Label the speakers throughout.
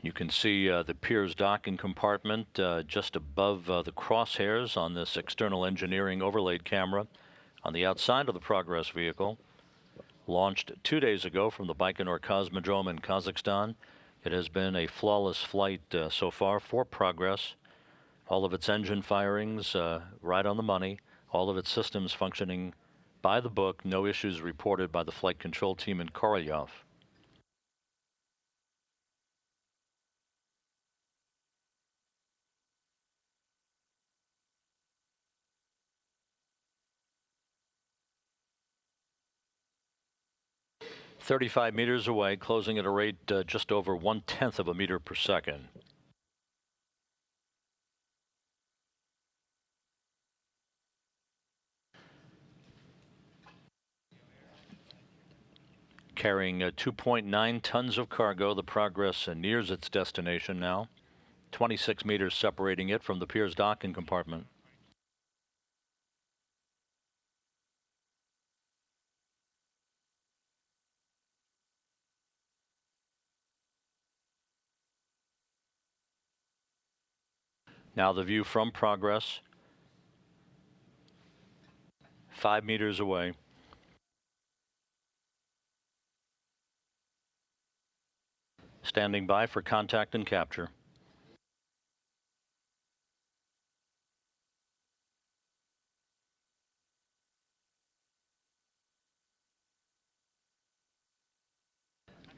Speaker 1: You can see the Pirs docking compartment just above the crosshairs on this external engineering overlaid camera on the outside of the Progress vehicle. Launched 2 days ago from the Baikonur Cosmodrome in Kazakhstan. It has been a flawless flight so far for Progress. All of its engine firings right on the money. All of its systems functioning by the book. No issues reported by the flight control team in Korolyov. "35 meters away, closing at a rate just over 1/10 of a meter per second. Carrying 2.9 tons of cargo, the Progress nears its destination now. 26 meters separating it from the Pirs docking compartment. Now the view from Progress. 5 meters away. Standing by for contact and capture.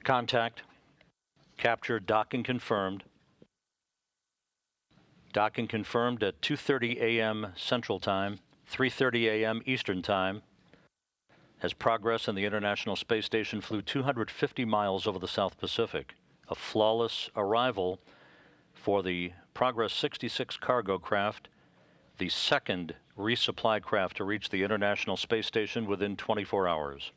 Speaker 1: Contact. Capture docking confirmed. Docking confirmed at 2:30 a.m. Central Time, 3:30 a.m. Eastern Time. As Progress and the International Space Station flew 250 miles over the South Pacific. A flawless arrival for the Progress 66 cargo craft, the second resupply craft to reach the International Space Station within 24 hours.